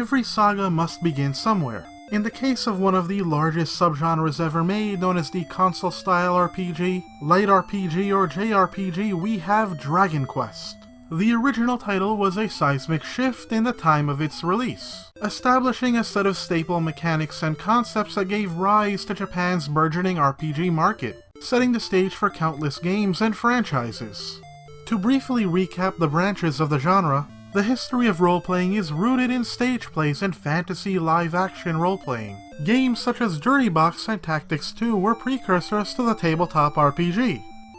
Every saga must begin somewhere. In the case of one of the largest subgenres ever made, known as the console-style RPG, light RPG, or JRPG, we have Dragon Quest. The original title was a seismic shift in the time of its release, establishing a set of staple mechanics and concepts that gave rise to Japan's burgeoning RPG market, setting the stage for countless games and franchises. To briefly recap the branches of the genre, the history of role-playing is rooted in stage plays and fantasy live-action role-playing. Games such as Dirty Box and Tactics 2 were precursors to the tabletop RPG.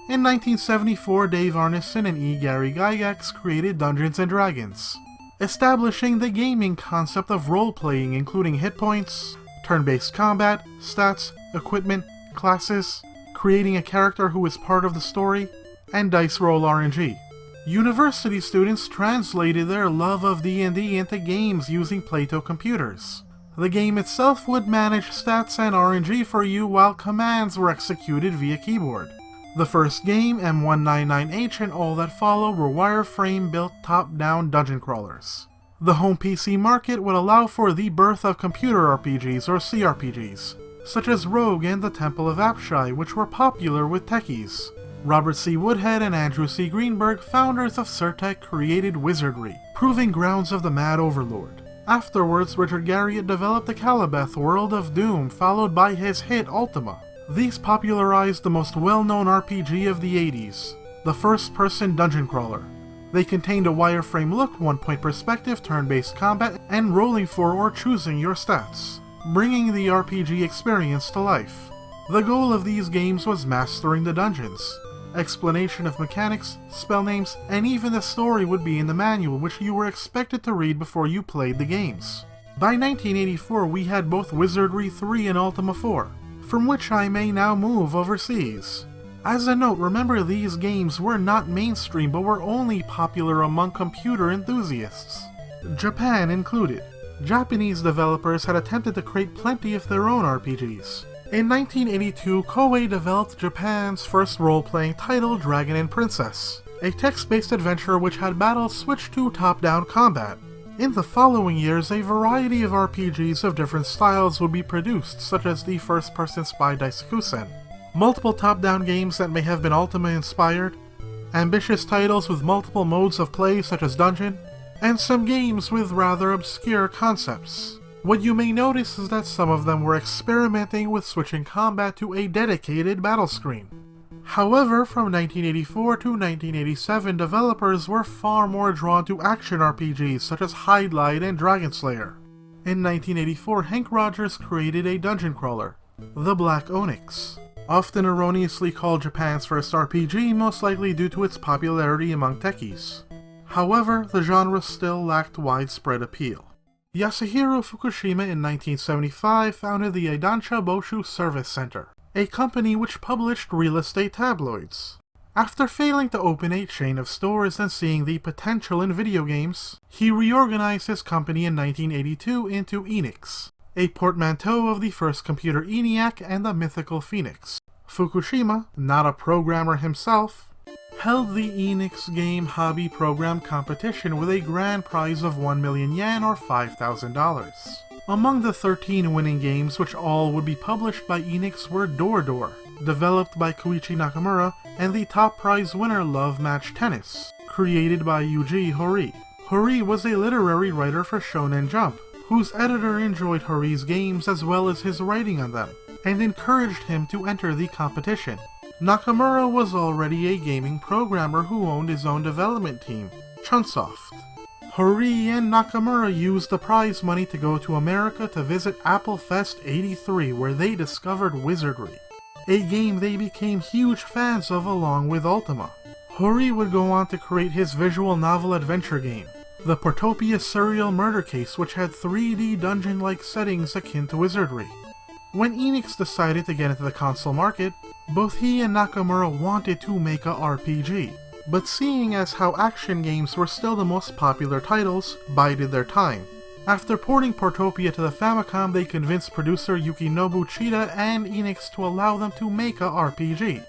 In 1974, Dave Arneson and E. Gary Gygax created Dungeons & Dragons, establishing the gaming concept of role-playing, including hit points, turn-based combat, stats, equipment, classes, creating a character who is part of the story, and dice roll RNG. University students translated their love of D&D into games using Plato computers. The game itself would manage stats and RNG for you while commands were executed via keyboard. The first game, M199H, and all that followed were wireframe-built top-down dungeon crawlers. The home PC market would allow for the birth of computer RPGs or CRPGs, such as Rogue and the Temple of Apshai, which were popular with techies. Robert C. Woodhead and Andrew C. Greenberg, founders of Surtech, created Wizardry, proving grounds of the Mad Overlord. Afterwards, Richard Garriott developed the Calibeth World of Doom, followed by his hit Ultima. These popularized the most well-known RPG of the 80s, the first-person dungeon crawler. They contained a wireframe look, one-point perspective, turn-based combat, and rolling for or choosing your stats, bringing the RPG experience to life. The goal of these games was mastering the dungeons. Explanation of mechanics, spell names, and even the story would be in the manual, which you were expected to read before you played the games. By 1984, we had both Wizardry 3 and Ultima 4, from which I may now move overseas. As a note, remember these games were not mainstream but were only popular among computer enthusiasts, Japan included. Japanese developers had attempted to create plenty of their own RPGs. In 1982, Koei developed Japan's first role-playing title, Dragon & Princess, a text-based adventure which had battles switched to top-down combat. In the following years, a variety of RPGs of different styles would be produced, such as the first-person spy Daisukusen, multiple top-down games that may have been Ultima-inspired, ambitious titles with multiple modes of play such as Dungeon, and some games with rather obscure concepts. What you may notice is that some of them were experimenting with switching combat to a dedicated battle screen. However, from 1984 to 1987, developers were far more drawn to action RPGs such as Hydelight and Dragon Slayer. In 1984, Hank Rogers created a dungeon crawler, The Black Onyx, often erroneously called Japan's first RPG, most likely due to its popularity among techies. However, the genre still lacked widespread appeal. Yasuhiro Fukushima in 1975 founded the Eidansha Boshu Service Center, a company which published real estate tabloids. After failing to open a chain of stores and seeing the potential in video games, he reorganized his company in 1982 into Enix, a portmanteau of the first computer ENIAC and the mythical Phoenix. Fukushima, not a programmer himself, held the Enix Game Hobby Program competition with a grand prize of 1 million yen or $5,000. Among the 13 winning games, which all would be published by Enix, were Door Door, developed by Koichi Nakamura, and the top prize winner Love Match Tennis, created by Yuji Horii. Horii was a literary writer for Shonen Jump, whose editor enjoyed Horii's games as well as his writing on them, and encouraged him to enter the competition. Nakamura was already a gaming programmer who owned his own development team, Chunsoft. Horii and Nakamura used the prize money to go to America to visit Apple Fest 83, where they discovered Wizardry, a game they became huge fans of along with Ultima. Horii would go on to create his visual novel adventure game, The Portopia Serial Murder Case, which had 3D dungeon-like settings akin to Wizardry. When Enix decided to get into the console market, both he and Nakamura wanted to make a RPG, but seeing as how action games were still the most popular titles, bided their time. After porting Portopia to the Famicom, they convinced producer Yukinobu Chida and Enix to allow them to make a RPG.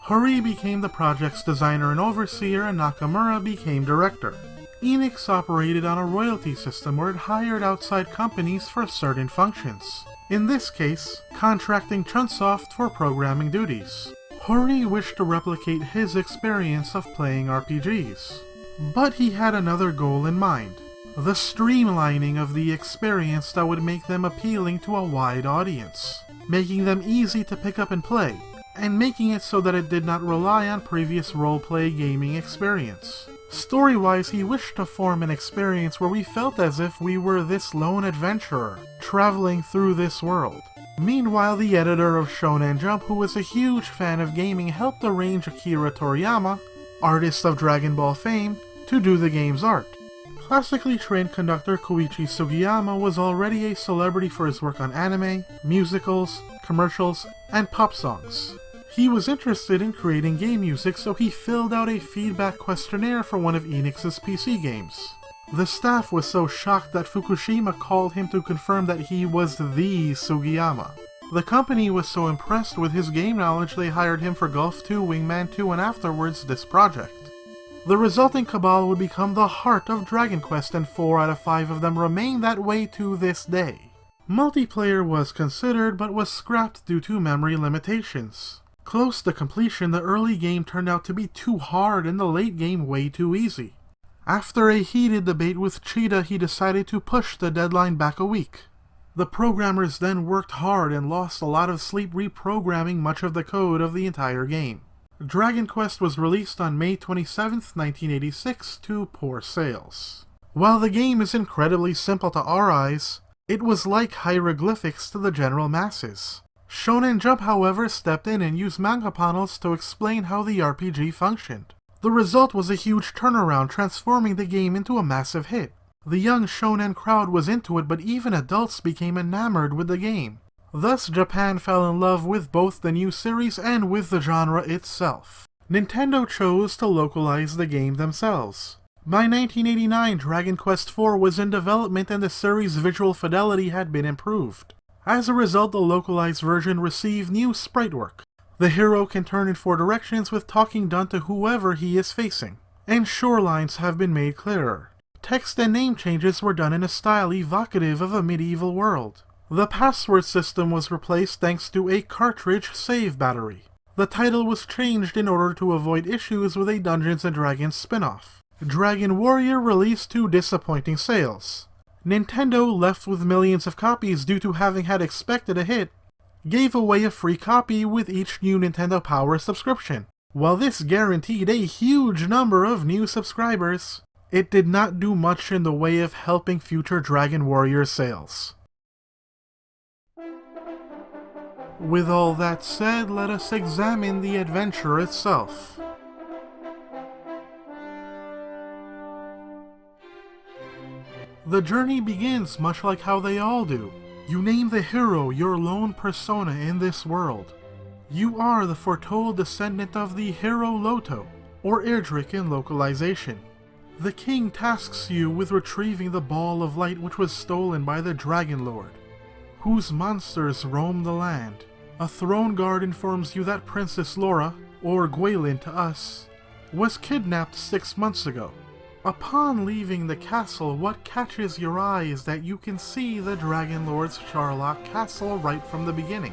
Horii became the project's designer and overseer, and Nakamura became director. Enix operated on a royalty system where it hired outside companies for certain functions. In this case, contracting Chunsoft for programming duties. Hori wished to replicate his experience of playing RPGs. But he had another goal in mind. The streamlining of the experience that would make them appealing to a wide audience, making them easy to pick up and play, and making it so that it did not rely on previous roleplay gaming experience. Story-wise, he wished to form an experience where we felt as if we were this lone adventurer, traveling through this world. Meanwhile, the editor of Shonen Jump, who was a huge fan of gaming, helped arrange Akira Toriyama, artist of Dragon Ball fame, to do the game's art. Classically trained conductor Koichi Sugiyama was already a celebrity for his work on anime, musicals, commercials, and pop songs. He was interested in creating game music, so he filled out a feedback questionnaire for one of Enix's PC games. The staff was so shocked that Fukushima called him to confirm that he was the Sugiyama. The company was so impressed with his game knowledge they hired him for Golf 2, Wingman 2, and afterwards this project. The resulting cabal would become the heart of Dragon Quest, and 4 out of 5 of them remain that way to this day. Multiplayer was considered, but was scrapped due to memory limitations. Close to completion, the early game turned out to be too hard and the late game way too easy. After a heated debate with Cheetah, he decided to push the deadline back a week. The programmers then worked hard and lost a lot of sleep reprogramming much of the code of the entire game. Dragon Quest was released on May 27, 1986 to poor sales. While the game is incredibly simple to our eyes, it was like hieroglyphics to the general masses. Shonen Jump, however, stepped in and used manga panels to explain how the RPG functioned. The result was a huge turnaround, transforming the game into a massive hit. The young shonen crowd was into it, but even adults became enamored with the game. Thus, Japan fell in love with both the new series and with the genre itself. Nintendo chose to localize the game themselves. By 1989, Dragon Quest IV was in development and the series' visual fidelity had been improved. As a result, the localized version received new sprite work. The hero can turn in 4 directions with talking done to whoever he is facing, and shorelines have been made clearer. Text and name changes were done in a style evocative of a medieval world. The password system was replaced thanks to a cartridge save battery. The title was changed in order to avoid issues with a Dungeons & Dragons spin-off. Dragon Warrior released to disappointing sales. Nintendo, left with millions of copies due to having had expected a hit, gave away a free copy with each new Nintendo Power subscription. While this guaranteed a huge number of new subscribers, it did not do much in the way of helping future Dragon Warrior sales. With all that said, let us examine the adventure itself. The journey begins much like how they all do. You name the hero your lone persona in this world. You are the foretold descendant of the hero Loto, or Erdrick in Localization. The king tasks you with retrieving the ball of light which was stolen by the Dragon Lord, whose monsters roam the land. A throne guard informs you that Princess Laura, or Gwaelin to us, was kidnapped 6 months ago. Upon leaving the castle, what catches your eye is that you can see the Dragon Lord's Charlock Castle right from the beginning,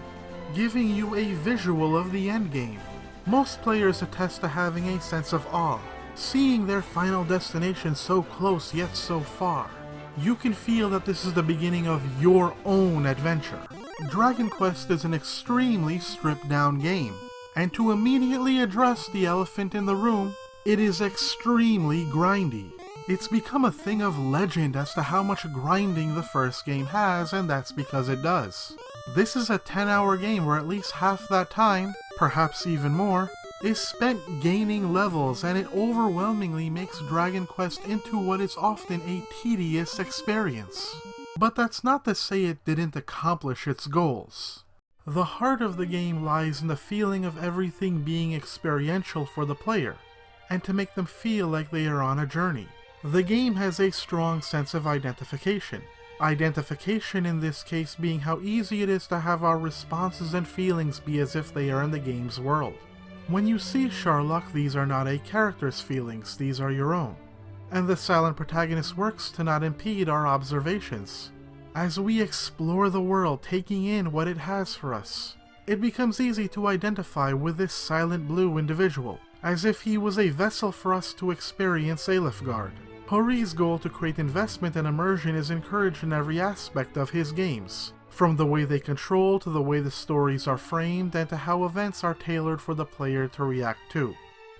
giving you a visual of the endgame. Most players attest to having a sense of awe, seeing their final destination so close yet so far. You can feel that this is the beginning of your own adventure. Dragon Quest is an extremely stripped-down game, and to immediately address the elephant in the room, it is extremely grindy. It's become a thing of legend as to how much grinding the first game has, and that's because it does. This is a 10-hour game where at least half that time, perhaps even more, is spent gaining levels, and it overwhelmingly makes Dragon Quest into what is often a tedious experience. But that's not to say it didn't accomplish its goals. The heart of the game lies in the feeling of everything being experiential for the player, and to make them feel like they are on a journey. The game has a strong sense of identification. Identification in this case being how easy it is to have our responses and feelings be as if they are in the game's world. When you see Charlock, these are not a character's feelings, these are your own. and the silent protagonist works to not impede our observations. As we explore the world, taking in what it has for us, it becomes easy to identify with this silent blue individual, as if he was a vessel for us to experience Alefgard. Hori's goal to create investment and immersion is encouraged in every aspect of his games, from the way they control to the way the stories are framed and to how events are tailored for the player to react to.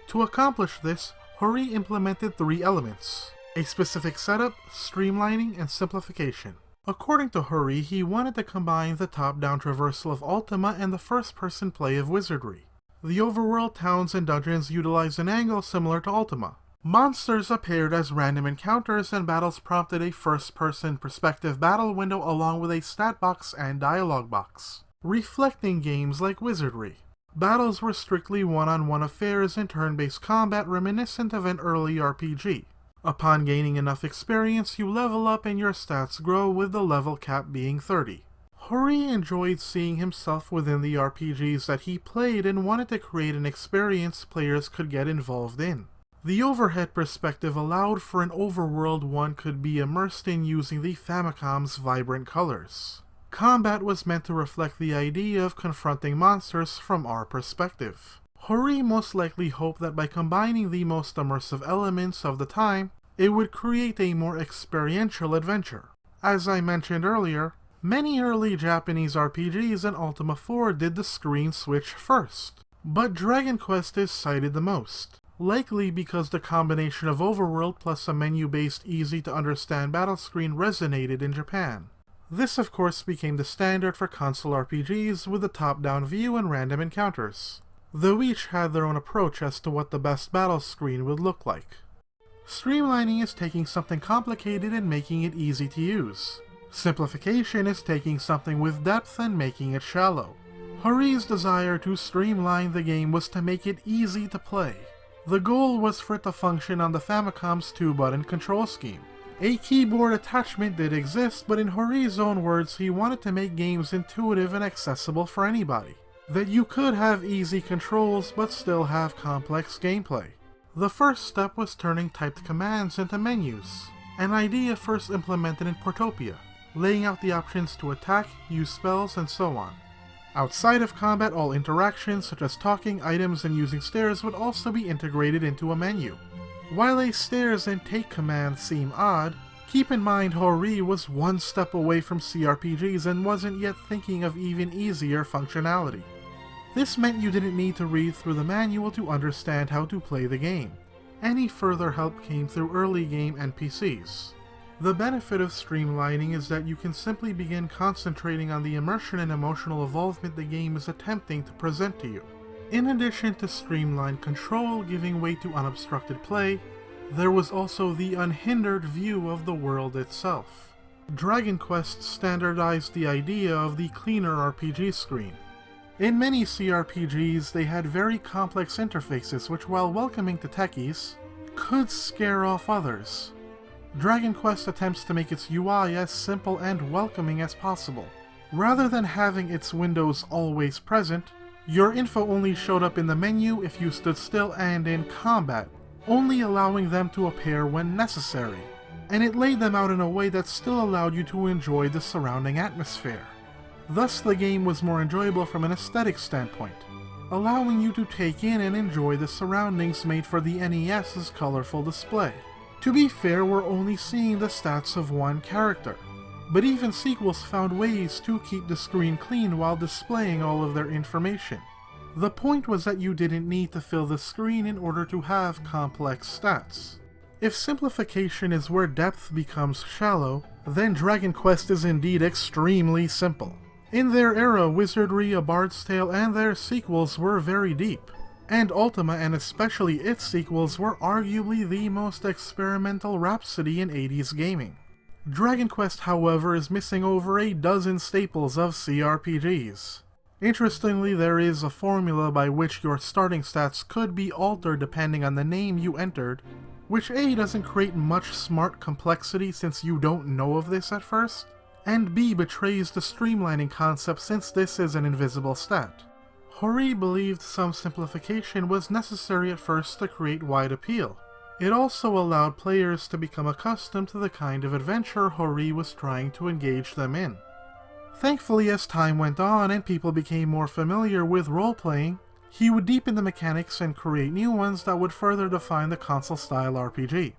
To accomplish this, Hori implemented 3 elements: a specific setup, streamlining, and simplification. According to Hori, he wanted to combine the top-down traversal of Ultima and the first-person play of Wizardry. The overworld towns and dungeons utilized an angle similar to Ultima. Monsters appeared as random encounters, and battles prompted a first-person perspective battle window along with a stat box and dialogue box, reflecting games like Wizardry. Battles were strictly one-on-one affairs in turn-based combat reminiscent of an early RPG. Upon gaining enough experience, you level up and your stats grow, with the level cap being 30. Hori enjoyed seeing himself within the RPGs that he played and wanted to create an experience players could get involved in. The overhead perspective allowed for an overworld one could be immersed in using the Famicom's vibrant colors. Combat was meant to reflect the idea of confronting monsters from our perspective. Hori most likely hoped that by combining the most immersive elements of the time, it would create a more experiential adventure. As I mentioned earlier, many early Japanese RPGs in Ultima 4 did the screen switch first, but Dragon Quest is cited the most, likely because the combination of overworld plus a menu-based easy-to-understand battle screen resonated in Japan. This of course became the standard for console RPGs with a top-down view and random encounters, though each had their own approach as to what the best battle screen would look like. Streamlining is taking something complicated and making it easy to use. Simplification is taking something with depth and making it shallow. Hori's desire to streamline the game was to make it easy to play. The goal was for it to function on the Famicom's 2-button control scheme. A keyboard attachment did exist, but in Hori's own words, he wanted to make games intuitive and accessible for anybody. That you could have easy controls but still have complex gameplay. The first step was turning typed commands into menus, an idea first implemented in Portopia, laying out the options to attack, use spells, and so on. Outside of combat, all interactions such as talking, items, and using stairs would also be integrated into a menu. While a stairs and take command seem odd, keep in mind Hori was one step away from CRPGs and wasn't yet thinking of even easier functionality. This meant you didn't need to read through the manual to understand how to play the game. Any further help came through early game NPCs. The benefit of streamlining is that you can simply begin concentrating on the immersion and emotional involvement the game is attempting to present to you. In addition to streamlined control giving way to unobstructed play, there was also the unhindered view of the world itself. Dragon Quest standardized the idea of the cleaner RPG screen. In many CRPGs, they had very complex interfaces which, while welcoming to techies, could scare off others. Dragon Quest attempts to make its UI as simple and welcoming as possible. Rather than having its windows always present, your info only showed up in the menu if you stood still and in combat, only allowing them to appear when necessary, and it laid them out in a way that still allowed you to enjoy the surrounding atmosphere. Thus the game was more enjoyable from an aesthetic standpoint, allowing you to take in and enjoy the surroundings made for the NES's colorful display. To be fair, we're only seeing the stats of one character, but even sequels found ways to keep the screen clean while displaying all of their information. The point was that you didn't need to fill the screen in order to have complex stats. If simplification is where depth becomes shallow, then Dragon Quest is indeed extremely simple. In their era, Wizardry, A Bard's Tale, and their sequels were very deep, and Ultima and especially its sequels were arguably the most experimental rhapsody in 80s gaming. Dragon Quest, however, is missing over a dozen staples of CRPGs. Interestingly, there is a formula by which your starting stats could be altered depending on the name you entered, which A, doesn't create much smart complexity since you don't know of this at first, and B, betrays the streamlining concept since this is an invisible stat. Hori believed some simplification was necessary at first to create wide appeal. It also allowed players to become accustomed to the kind of adventure Hori was trying to engage them in. Thankfully, as time went on and people became more familiar with role-playing, he would deepen the mechanics and create new ones that would further define the console-style RPG.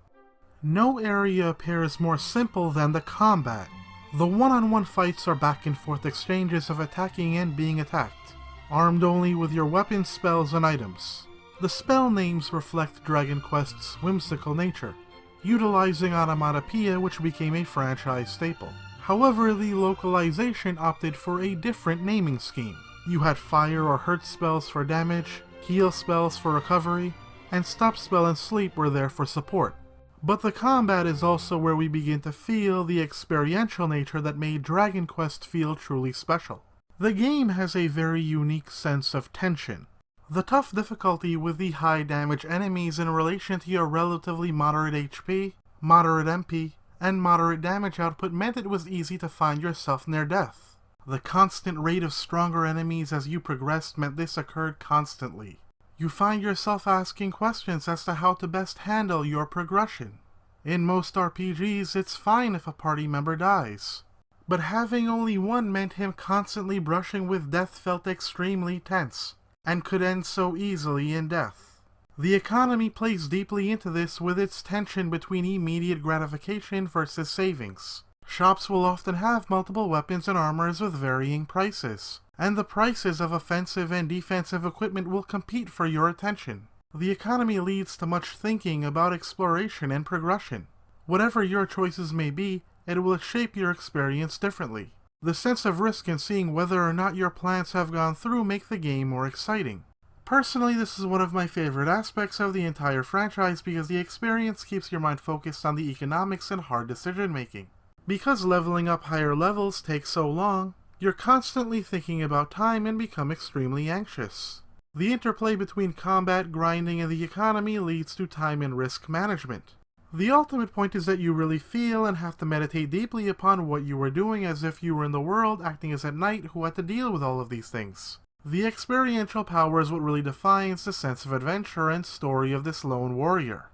No area appears more simple than the combat. The one-on-one fights are back-and-forth exchanges of attacking and being attacked, armed only with your weapons, spells, and items. The spell names reflect Dragon Quest's whimsical nature, utilizing onomatopoeia which became a franchise staple. However, the localization opted for a different naming scheme. You had fire or hurt spells for damage, heal spells for recovery, and stop spell and sleep were there for support. But the combat is also where we begin to feel the experiential nature that made Dragon Quest feel truly special. The game has a very unique sense of tension. The tough difficulty with the high damage enemies in relation to your relatively moderate HP, moderate MP, and moderate damage output meant it was easy to find yourself near death. The constant rate of stronger enemies as you progressed meant this occurred constantly. You find yourself asking questions as to how to best handle your progression. In most RPGs, it's fine if a party member dies, but having only one meant him constantly brushing with death felt extremely tense, and could end so easily in death. The economy plays deeply into this with its tension between immediate gratification versus savings. Shops will often have multiple weapons and armors with varying prices, and the prices of offensive and defensive equipment will compete for your attention. The economy leads to much thinking about exploration and progression. Whatever your choices may be, it will shape your experience differently. The sense of risk in seeing whether or not your plans have gone through make the game more exciting. Personally, this is one of my favorite aspects of the entire franchise because the experience keeps your mind focused on the economics and hard decision making. Because leveling up higher levels takes so long, you're constantly thinking about time and become extremely anxious. The interplay between combat, grinding, and the economy leads to time and risk management. The ultimate point is that you really feel and have to meditate deeply upon what you were doing as if you were in the world acting as a knight who had to deal with all of these things. The experiential power is what really defines the sense of adventure and story of this lone warrior.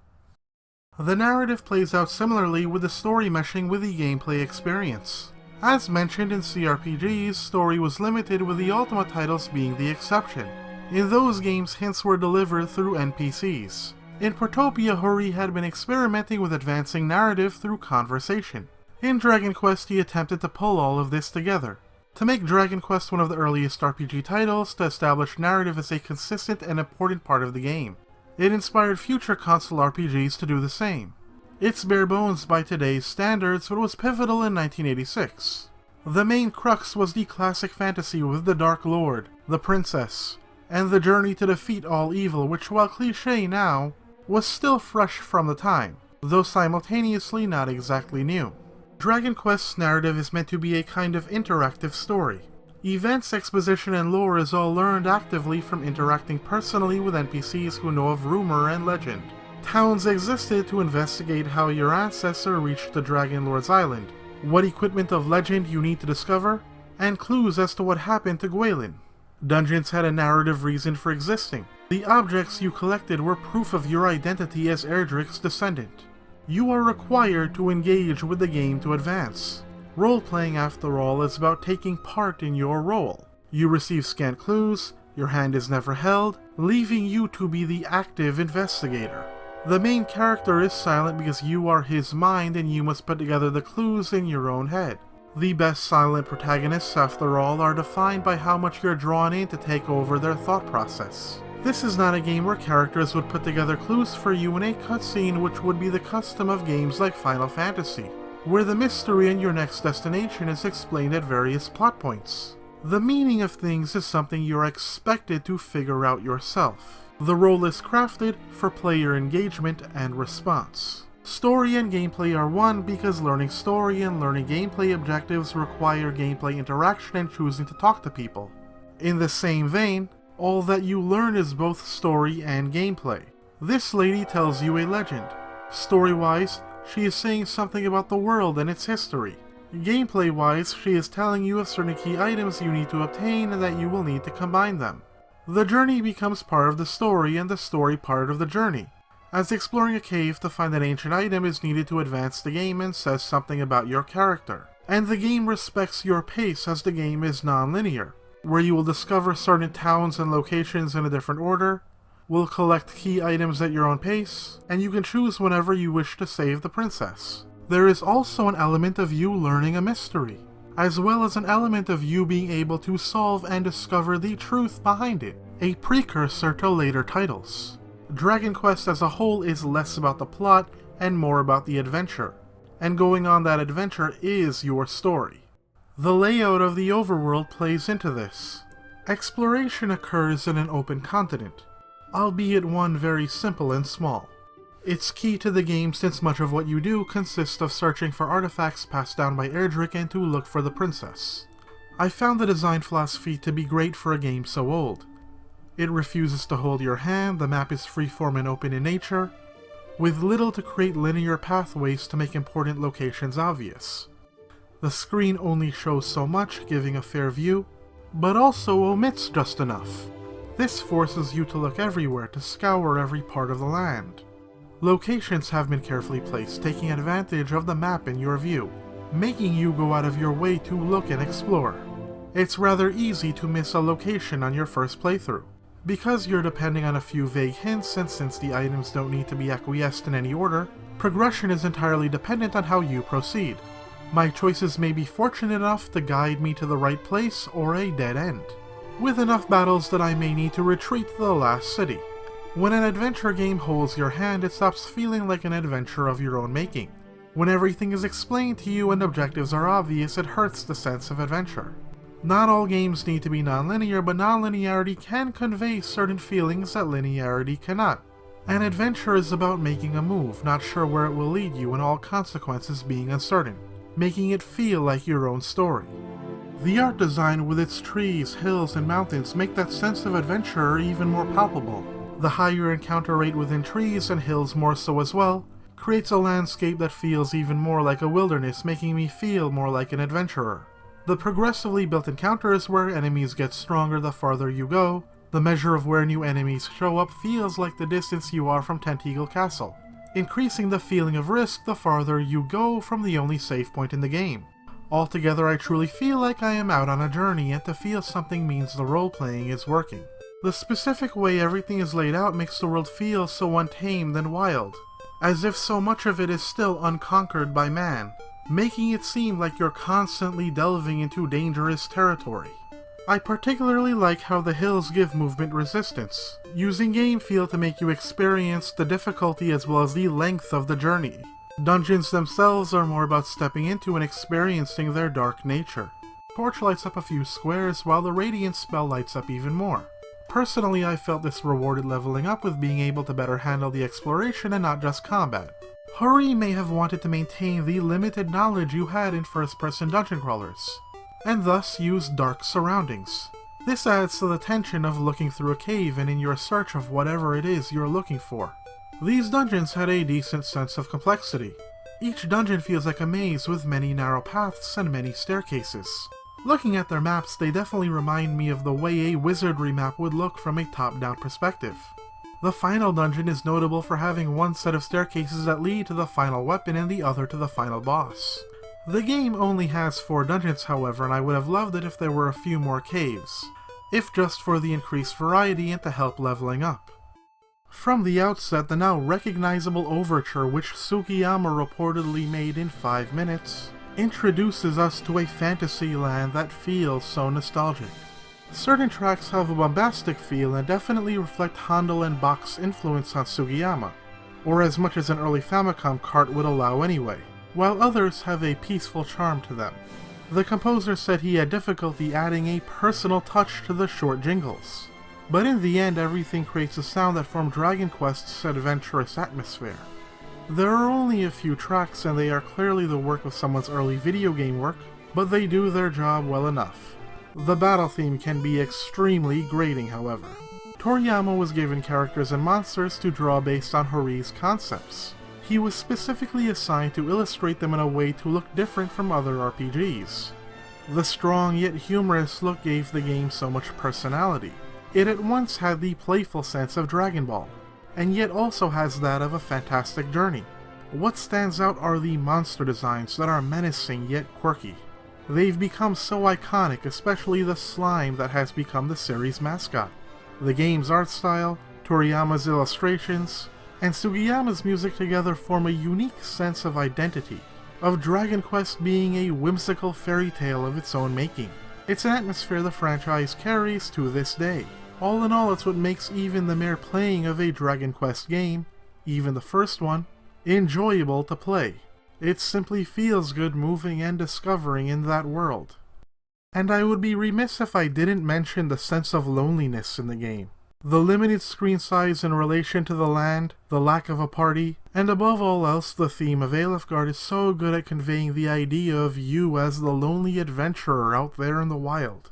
The narrative plays out similarly with the story meshing with the gameplay experience. As mentioned in CRPGs, story was limited with the Ultima titles being the exception. In those games, hints were delivered through NPCs. In Protopia, Hori had been experimenting with advancing narrative through conversation. In Dragon Quest, he attempted to pull all of this together. To make Dragon Quest one of the earliest RPG titles to establish narrative as a consistent and important part of the game. It inspired future console RPGs to do the same. It's bare bones by today's standards, but was pivotal in 1986. The main crux was the classic fantasy with the Dark Lord, the princess, and the journey to defeat all evil, which, while cliché now, was still fresh from the time, though simultaneously not exactly new. Dragon Quest's narrative is meant to be a kind of interactive story. Events, exposition, and lore is all learned actively from interacting personally with NPCs who know of rumor and legend. Towns existed to investigate how your ancestor reached the Dragon Lord's Island, what equipment of legend you need to discover, and clues as to what happened to Gwaelin. Dungeons had a narrative reason for existing. The objects you collected were proof of your identity as Erdrick's descendant. You are required to engage with the game to advance. Role-playing, after all, is about taking part in your role. You receive scant clues, your hand is never held, leaving you to be the active investigator. The main character is silent because you are his mind and you must put together the clues in your own head. The best silent protagonists, after all, are defined by how much you're drawn in to take over their thought process. This is not a game where characters would put together clues for you in a cutscene, which would be the custom of games like Final Fantasy, where the mystery in your next destination is explained at various plot points. The meaning of things is something you're expected to figure out yourself. The role is crafted for player engagement and response. Story and gameplay are one because learning story and learning gameplay objectives require gameplay interaction and choosing to talk to people. In the same vein, all that you learn is both story and gameplay. This lady tells you a legend. Story-wise, she is saying something about the world and its history. Gameplay-wise, she is telling you of certain key items you need to obtain and that you will need to combine them. The journey becomes part of the story and the story part of the journey. as exploring a cave to find an ancient item is needed to advance the game and says something about your character. And the game respects your pace as the game is non-linear, where you will discover certain towns and locations in a different order, will collect key items at your own pace, and you can choose whenever you wish to save the princess. There is also an element of you learning a mystery, as well as an element of you being able to solve and discover the truth behind it, a precursor to later titles. Dragon Quest as a whole is less about the plot and more about the adventure, and going on that adventure is your story. The layout of the overworld plays into this. Exploration occurs in an open continent, albeit one very simple and small. It's key to the game since much of what you do consists of searching for artifacts passed down by Erdrick and to look for the princess. I found the design philosophy to be great for a game so old. It refuses to hold your hand, the map is freeform and open in nature, with little to create linear pathways to make important locations obvious. The screen only shows so much, giving a fair view, but also omits just enough. This forces you to look everywhere, to scour every part of the land. Locations have been carefully placed, taking advantage of the map in your view, making you go out of your way to look and explore. It's rather easy to miss a location on your first playthrough, because you're depending on a few vague hints, and since the items don't need to be acquiesced in any order, progression is entirely dependent on how you proceed. My choices may be fortunate enough to guide me to the right place or a dead end, with enough battles that I may need to retreat to the last city. When an adventure game holds your hand, it stops feeling like an adventure of your own making. When everything is explained to you and objectives are obvious, it hurts the sense of adventure. Not all games need to be non-linear, but non-linearity can convey certain feelings that linearity cannot. An adventure is about making a move, not sure where it will lead you, and all consequences being uncertain, making it feel like your own story. The art design with its trees, hills, and mountains make that sense of adventure even more palpable. The higher encounter rate within trees and hills more so as well, creates a landscape that feels even more like a wilderness, making me feel more like an adventurer. The progressively built encounters where enemies get stronger the farther you go, the measure of where new enemies show up feels like the distance you are from Tent Eagle Castle, increasing the feeling of risk the farther you go from the only save point in the game. Altogether, I truly feel like I am out on a journey, and to feel something means the role-playing is working. The specific way everything is laid out makes the world feel so untamed and wild, as if so much of it is still unconquered by man, making it seem like you're constantly delving into dangerous territory. I particularly like how the hills give movement resistance, using game feel to make you experience the difficulty as well as the length of the journey. Dungeons themselves are more about stepping into and experiencing their dark nature. Torch lights up a few squares while the Radiant spell lights up even more. Personally, I felt this rewarded leveling up with being able to better handle the exploration and not just combat. Hori may have wanted to maintain the limited knowledge you had in first-person dungeon crawlers, and thus use dark surroundings. This adds to the tension of looking through a cave and in your search of whatever it is you're looking for. These dungeons had a decent sense of complexity. Each dungeon feels like a maze with many narrow paths and many staircases. Looking at their maps, they definitely remind me of the way a wizardry map would look from a top-down perspective. The final dungeon is notable for having one set of staircases that lead to the final weapon and the other to the final boss. The game only has 4 dungeons, however, and I would have loved it if there were a few more caves, if just for the increased variety and to help leveling up. From the outset, the now recognizable overture, which Sugiyama reportedly made in 5 minutes, introduces us to a fantasy land that feels so nostalgic. Certain tracks have a bombastic feel and definitely reflect Handel and Bach's influence on Sugiyama, or as much as an early Famicom cart would allow anyway, while others have a peaceful charm to them. The composer said he had difficulty adding a personal touch to the short jingles, but in the end everything creates a sound that formed Dragon Quest's adventurous atmosphere. There are only a few tracks and they are clearly the work of someone's early video game work, but they do their job well enough. The battle theme can be extremely grating, however. Toriyama was given characters and monsters to draw based on Hori's concepts. He was specifically assigned to illustrate them in a way to look different from other RPGs. The strong yet humorous look gave the game so much personality. It at once had the playful sense of Dragon Ball, and yet also has that of a fantastic journey. What stands out are the monster designs that are menacing yet quirky. They've become so iconic, especially the slime that has become the series mascot. The game's art style, Toriyama's illustrations, and Sugiyama's music together form a unique sense of identity, of Dragon Quest being a whimsical fairy tale of its own making. It's an atmosphere the franchise carries to this day. All in all, it's what makes even the mere playing of a Dragon Quest game, even the first one, enjoyable to play. It simply feels good moving and discovering in that world. And I would be remiss if I didn't mention the sense of loneliness in the game. The limited screen size in relation to the land, the lack of a party, and above all else the theme of Alefgard is so good at conveying the idea of you as the lonely adventurer out there in the wild.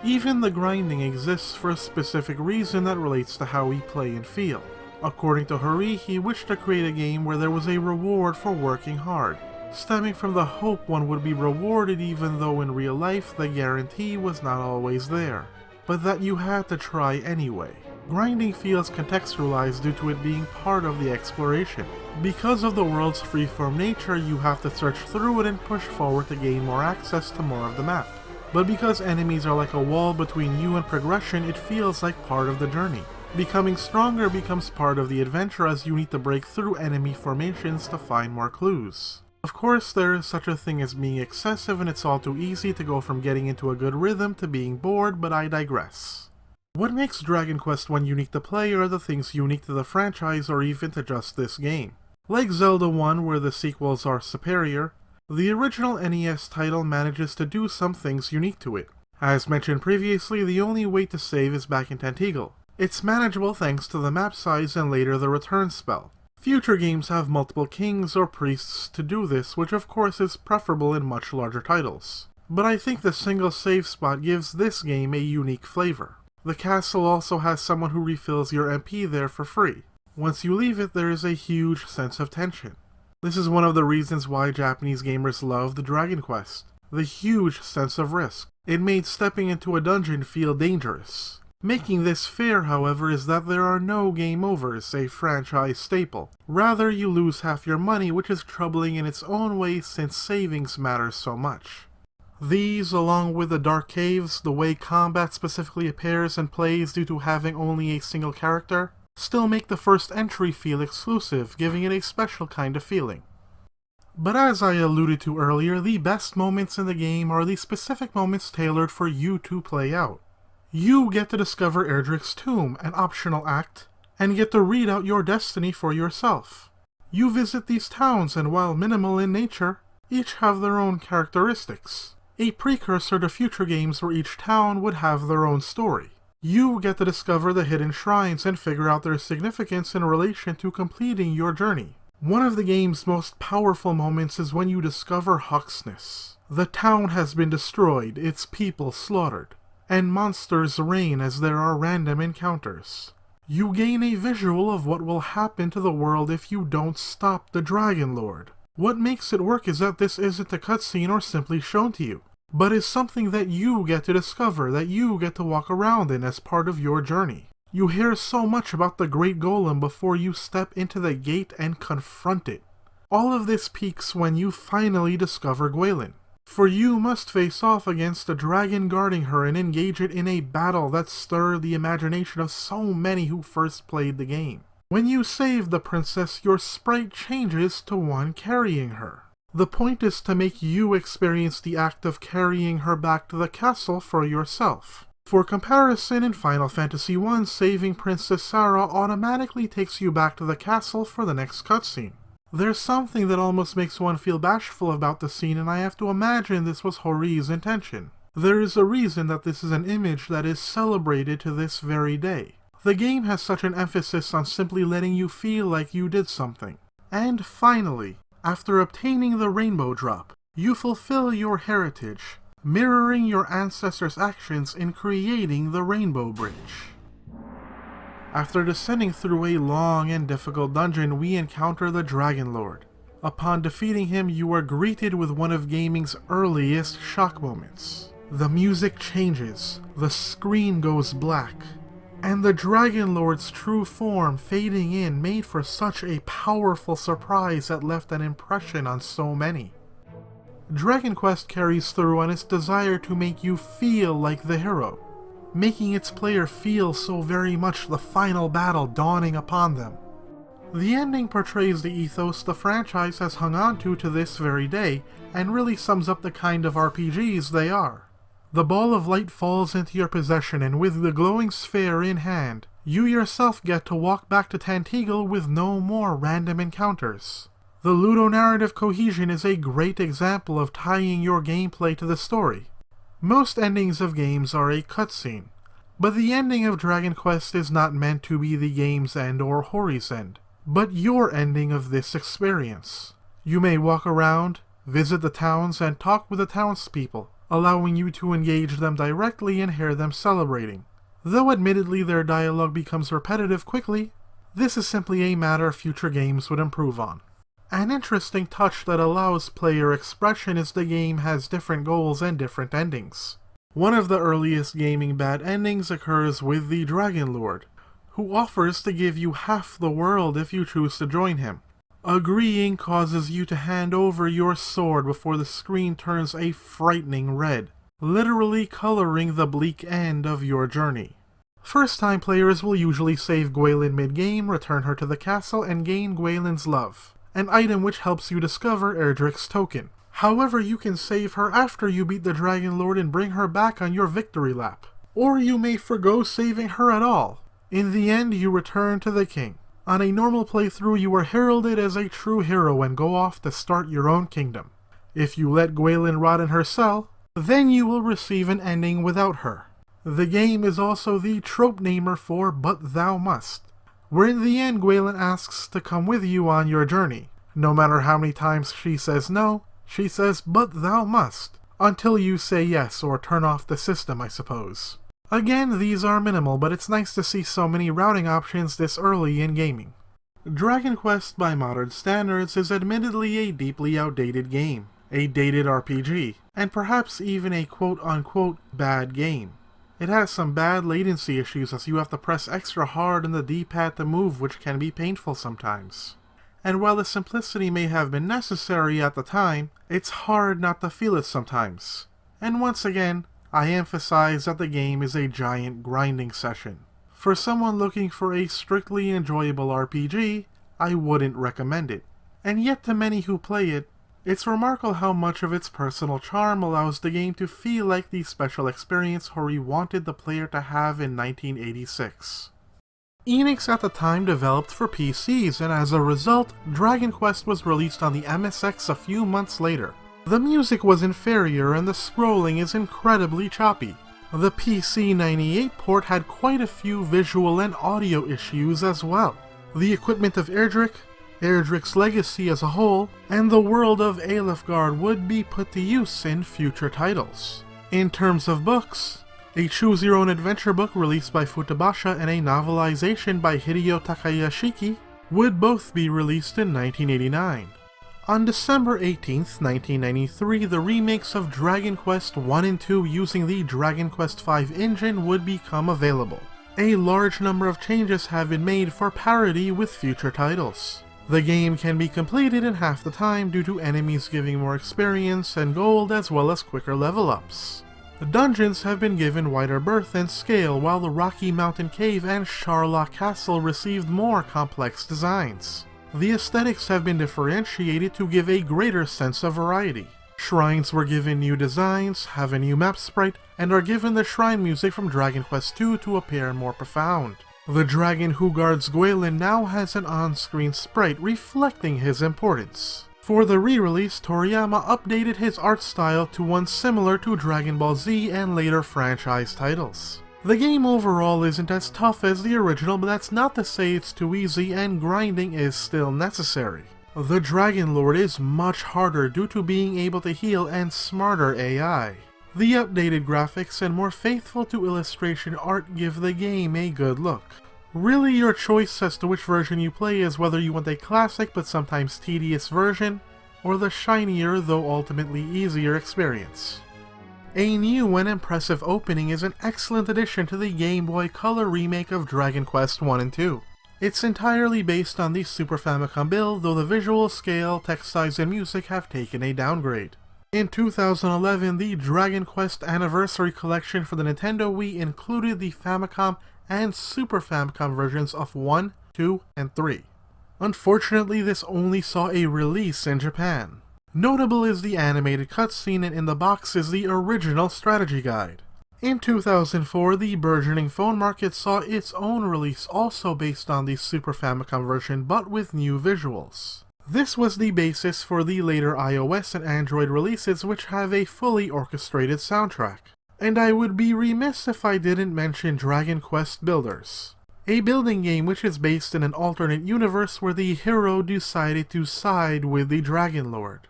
Even the grinding exists for a specific reason that relates to how we play and feel. According to Hori, he wished to create a game where there was a reward for working hard, stemming from the hope one would be rewarded even though in real life the guarantee was not always there, but that you had to try anyway. Grinding feels contextualized due to it being part of the exploration. Because of the world's freeform nature, you have to search through it and push forward to gain more access to more of the map. But because enemies are like a wall between you and progression, it feels like part of the journey. Becoming stronger becomes part of the adventure as you need to break through enemy formations to find more clues. Of course, there is such a thing as being excessive, and it's all too easy to go from getting into a good rhythm to being bored, but I digress. What makes Dragon Quest I unique to play are the things unique to the franchise or even to just this game. Like Zelda 1, where the sequels are superior, the original NES title manages to do some things unique to it. As mentioned previously, the only way to save is back in Tantegel. It's manageable thanks to the map size and later the return spell. Future games have multiple kings or priests to do this, which of course is preferable in much larger titles. But I think the single save spot gives this game a unique flavor. The castle also has someone who refills your MP there for free. Once you leave it, there is a huge sense of tension. This is one of the reasons why Japanese gamers loved Dragon Quest. The huge sense of risk. It made stepping into a dungeon feel dangerous. Making this fair, however, is that there are no game overs, a franchise staple. Rather, you lose half your money, which is troubling in its own way since savings matter so much. These, along with the dark caves, the way combat specifically appears and plays due to having only a single character, still make the first entry feel exclusive, giving it a special kind of feeling. But as I alluded to earlier, the best moments in the game are the specific moments tailored for you to play out. You get to discover Erdrick's tomb, an optional act, and get to read out your destiny for yourself. You visit these towns, and while minimal in nature, each have their own characteristics, a precursor to future games where each town would have their own story. You get to discover the hidden shrines and figure out their significance in relation to completing your journey. One of the game's most powerful moments is when you discover Huxness. The town has been destroyed, its people slaughtered, and monsters reign as there are random encounters. You gain a visual of what will happen to the world if you don't stop the Dragon Lord. What makes it work is that this isn't a cutscene or simply shown to you, but is something that you get to discover, that you get to walk around in as part of your journey. You hear so much about the Great Golem before you step into the gate and confront it. All of this peaks when you finally discover Gwaelin. For you must face off against a dragon guarding her and engage it in a battle that stirred the imagination of so many who first played the game. When you save the princess, your sprite changes to one carrying her. The point is to make you experience the act of carrying her back to the castle for yourself. For comparison, in Final Fantasy I, saving Princess Sarah automatically takes you back to the castle for the next cutscene. There's something that almost makes one feel bashful about the scene, and I have to imagine this was Hori's intention. There is a reason that this is an image that is celebrated to this very day. The game has such an emphasis on simply letting you feel like you did something. And finally, after obtaining the Rainbow Drop, you fulfill your heritage, mirroring your ancestors' actions in creating the Rainbow Bridge. After descending through a long and difficult dungeon, we encounter the Dragon Lord. Upon defeating him, you are greeted with one of gaming's earliest shock moments. The music changes, the screen goes black, and the Dragon Lord's true form fading in made for such a powerful surprise that left an impression on so many. Dragon Quest carries through on its desire to make you feel like the hero, making its player feel so very much the final battle dawning upon them. The ending portrays the ethos the franchise has hung on to this very day, and really sums up the kind of RPGs they are. The ball of light falls into your possession, and with the glowing sphere in hand, you yourself get to walk back to Tantegel with no more random encounters. The Ludonarrative cohesion is a great example of tying your gameplay to the story. Most endings of games are a cutscene, but the ending of Dragon Quest is not meant to be the game's end or Hori's end, but your ending of this experience. You may walk around, visit the towns, and talk with the townspeople, allowing you to engage them directly and hear them celebrating. Though admittedly their dialogue becomes repetitive quickly, this is simply a matter future games would improve on. An interesting touch that allows player expression is the game has different goals and different endings. One of the earliest gaming bad endings occurs with the Dragon Lord, who offers to give you half the world if you choose to join him. Agreeing causes you to hand over your sword before the screen turns a frightening red, literally coloring the bleak end of your journey. First-time players will usually save Gwaelin mid-game, return her to the castle, and gain Gwaelin's love, an item which helps you discover Erdrick's token. However, you can save her after you beat the Dragon Lord and bring her back on your victory lap. Or you may forgo saving her at all. In the end, you return to the king. On a normal playthrough, you are heralded as a true hero and go off to start your own kingdom. If you let Gwaelin rot in her cell, then you will receive an ending without her. The game is also the trope namer for But Thou Must, where in the end Gwaelin asks to come with you on your journey. No matter how many times she says no, she says but thou must, until you say yes or turn off the system, I suppose. Again, these are minimal, but it's nice to see so many routing options this early in gaming. Dragon Quest by modern standards is admittedly a deeply outdated game, a dated RPG, and perhaps even a quote-unquote bad game. It has some bad latency issues as you have to press extra hard on the D-pad to move, which can be painful sometimes. And while the simplicity may have been necessary at the time, it's hard not to feel it sometimes. And once again, I emphasize that the game is a giant grinding session. For someone looking for a strictly enjoyable RPG, I wouldn't recommend it. And yet to many who play it, it's remarkable how much of its personal charm allows the game to feel like the special experience Hori wanted the player to have in 1986. Enix at the time developed for PCs, and as a result, Dragon Quest was released on the MSX a few months later. The music was inferior and the scrolling is incredibly choppy. The PC-98 port had quite a few visual and audio issues as well. The equipment of Erdrick, Erdrick's legacy as a whole, and the world of Alefgard would be put to use in future titles. In terms of books, a choose-your-own-adventure book released by Futabasha and a novelization by Hideo Takayashiki would both be released in 1989. On December 18th, 1993, the remakes of Dragon Quest 1 and 2 using the Dragon Quest V engine would become available. A large number of changes have been made for parity with future titles. The game can be completed in half the time due to enemies giving more experience and gold as well as quicker level ups. The dungeons have been given wider berth and scale, while the Rocky Mountain Cave and Sharlock Castle received more complex designs. The aesthetics have been differentiated to give a greater sense of variety. Shrines were given new designs, have a new map sprite, and are given the shrine music from Dragon Quest II to appear more profound. The dragon who guards Gwaelin now has an on-screen sprite reflecting his importance. For the re-release, Toriyama updated his art style to one similar to Dragon Ball Z and later franchise titles. The game overall isn't as tough as the original, but that's not to say it's too easy, and grinding is still necessary. The Dragon Lord is much harder due to being able to heal and smarter AI. The updated graphics and more faithful to illustration art give the game a good look. Really, your choice as to which version you play is whether you want a classic but sometimes tedious version, or the shinier though ultimately easier experience. A new and impressive opening is an excellent addition to the Game Boy Color remake of Dragon Quest I and II. It's entirely based on the Super Famicom build, though the visual scale, text size, and music have taken a downgrade. In 2011, the Dragon Quest Anniversary Collection for the Nintendo Wii included the Famicom and Super Famicom versions of 1, 2, and 3. Unfortunately, this only saw a release in Japan. Notable is the animated cutscene, and in the box is the original strategy guide. In 2004, the burgeoning phone market saw its own release also based on the Super Famicom version but with new visuals. This was the basis for the later iOS and Android releases, which have a fully orchestrated soundtrack. And I would be remiss if I didn't mention Dragon Quest Builders, a building game which is based in an alternate universe where the hero decided to side with the Dragon Lord.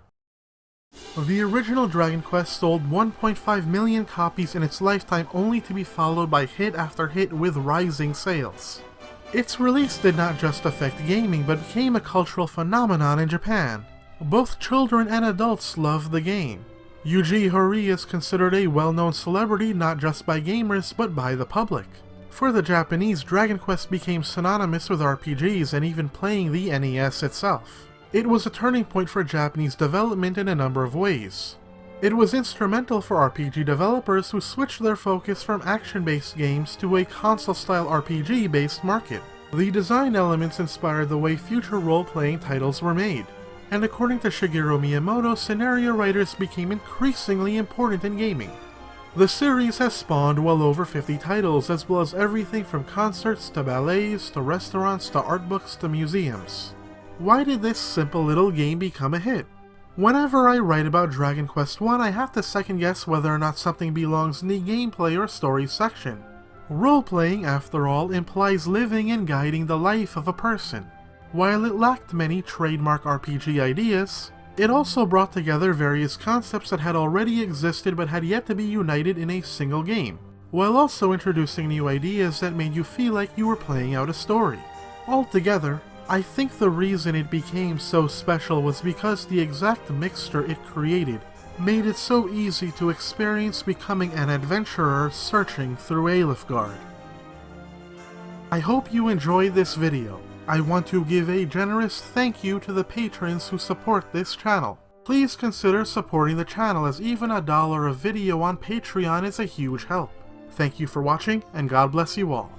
The original Dragon Quest sold 1.5 million copies in its lifetime, only to be followed by hit after hit with rising sales. Its release did not just affect gaming, but became a cultural phenomenon in Japan. Both children and adults loved the game. Yuji Horii is considered a well-known celebrity not just by gamers, but by the public. For the Japanese, Dragon Quest became synonymous with RPGs and even playing the NES itself. It was a turning point for Japanese development in a number of ways. It was instrumental for RPG developers who switched their focus from action-based games to a console-style RPG-based market. The design elements inspired the way future role-playing titles were made, and according to Shigeru Miyamoto, scenario writers became increasingly important in gaming. The series has spawned well over 50 titles, as well as everything from concerts to ballets to restaurants to art books to museums. Why did this simple little game become a hit? Whenever I write about Dragon Quest I, I have to second guess whether or not something belongs in the gameplay or story section. Role-playing, after all, implies living and guiding the life of a person. While it lacked many trademark RPG ideas, it also brought together various concepts that had already existed but had yet to be united in a single game, while also introducing new ideas that made you feel like you were playing out a story. Altogether, I think the reason it became so special was because the exact mixture it created made it so easy to experience becoming an adventurer searching through Alefgard. I hope you enjoyed this video. I want to give a generous thank you to the patrons who support this channel. Please consider supporting the channel, as even $1 a video on Patreon is a huge help. Thank you for watching, and God bless you all.